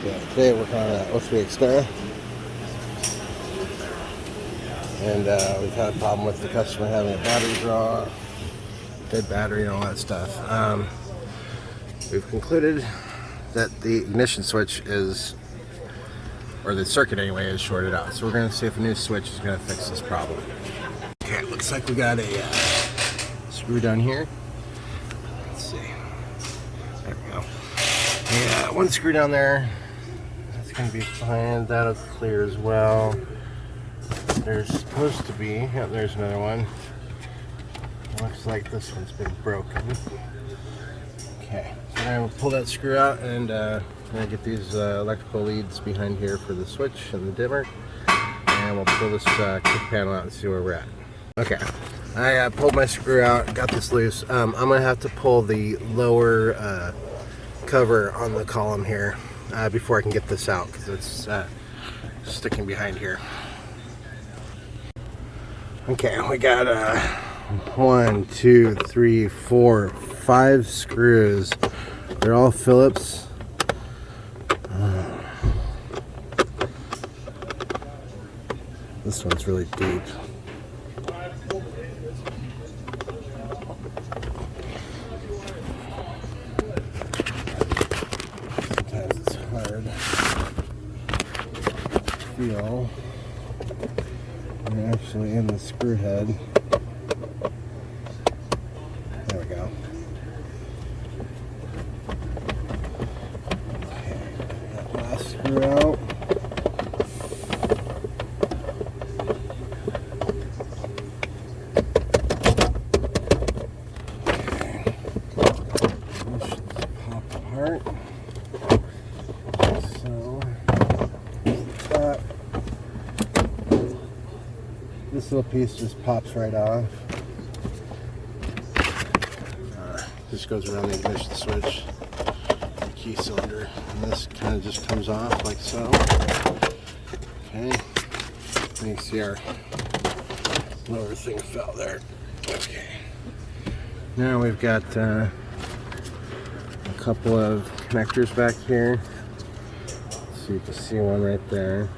Yeah, today we're working on an 03 Xterra, and we've had a problem with the customer having a battery draw, dead battery, and all that stuff. We've concluded that the ignition switch is, or the circuit anyway, is shorted out. So we're going to see if a new switch is going to fix this problem. Okay, it looks like we got a screw down here. Let's see. There we go. Yeah, one screw down there. That's going to be fine. That'll clear as well. There's supposed to be, yep, there's another one. Looks like this one's been broken. Okay, so I'm going to pull that screw out, and I'm going to get these electrical leads behind here for the switch and the dimmer. And we'll pull this kick panel out and see where we're at. Okay, I pulled my screw out, got this loose. I'm going to have to pull the lower cover on the column here before I can get this out, because it's sticking behind here. Okay, we got 1, 2, 3, 4, 5 screws. They're all Phillips. This one's really deep. Sometimes it's hard to feel. They're actually in the screw head. There we go. Okay, that last screw out. This little piece just pops right off. This goes around the ignition switch, the key cylinder, and this kind of just comes off like so. Okay, and you see our lower thing fell there. Okay, now we've got a couple of connectors back here. So you can see one right there.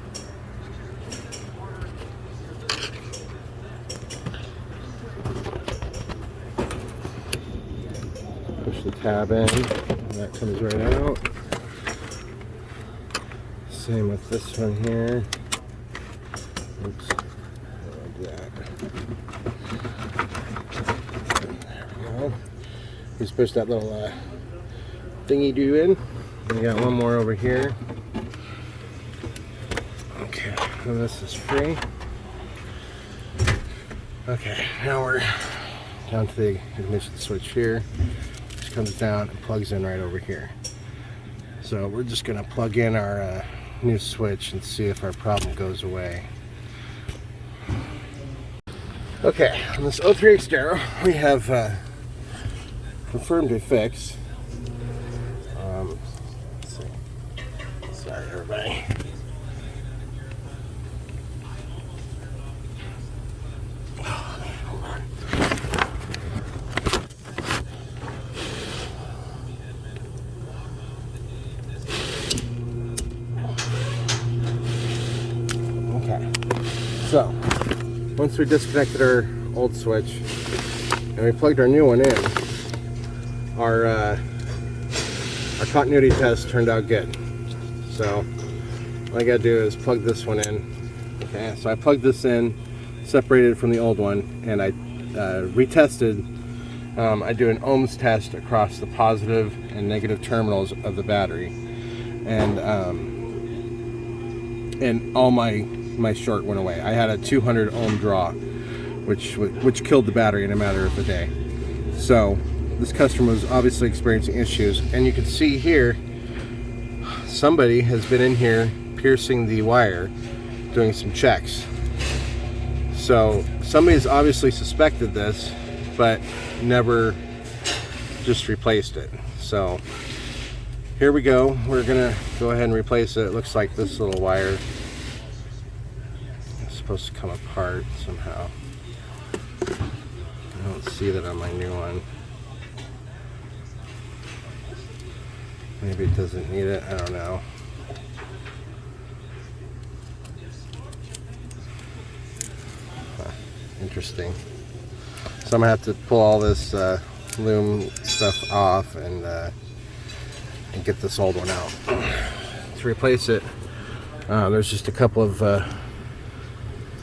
Push the tab in, and that comes right out. Same with this one here. Oops. Like that. There we go. Just push that little thingy do in. We got one more over here. Okay, and this is free. Okay, now we're down to the ignition switch here. Comes down and plugs in right over here. So we're just going to plug in our new switch and see if our problem goes away. Okay, on this 03 Xterra we have confirmed a fix. Let's see. Sorry everybody. So, once we disconnected our old switch and we plugged our new one in, our continuity test turned out good. So, all I gotta do is plug this one in. Okay, so I plugged this in, separated from the old one, and I retested. I do an ohms test across the positive and negative terminals of the battery, and all my short went away. I had a 200 ohm draw, which killed the battery in a matter of a day. So this customer was obviously experiencing issues, and you can see here somebody has been in here piercing the wire doing some checks. So somebody's obviously suspected this but never just replaced it. So here we go. We're gonna go ahead and replace it. It looks like this little wire supposed to come apart somehow. I don't see that on my new one. Maybe it doesn't need it, I don't know. Interesting. So I'm gonna have to pull all this loom stuff off and get this old one out. To replace it, there's just a couple of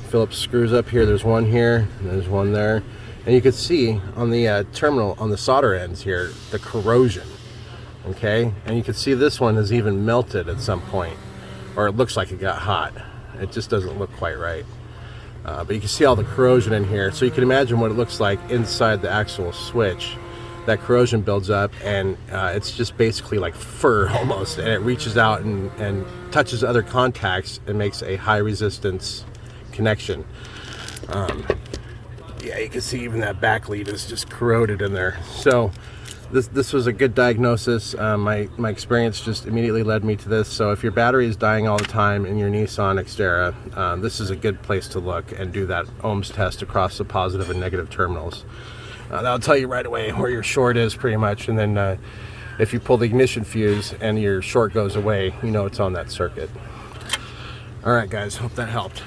Phillips screws up here. There's one here, and there's one there. And you can see on the terminal, on the solder ends here, the corrosion. Okay, and you can see this one has even melted at some point, or it looks like it got hot. It just doesn't look quite right. But you can see all the corrosion in here, so you can imagine what it looks like inside the actual switch. That corrosion builds up, and it's just basically like fur almost, and it reaches out and touches other contacts and makes a high resistance connection. Yeah, you can see even that back lead is just corroded in there. So this was a good diagnosis. My experience just immediately led me to this. So if your battery is dying all the time in your Nissan Xterra, this is a good place to look and do that ohms test across the positive and negative terminals. That'll tell you right away where your short is pretty much, and then if you pull the ignition fuse and your short goes away, you know it's on that circuit. All right guys, hope that helped.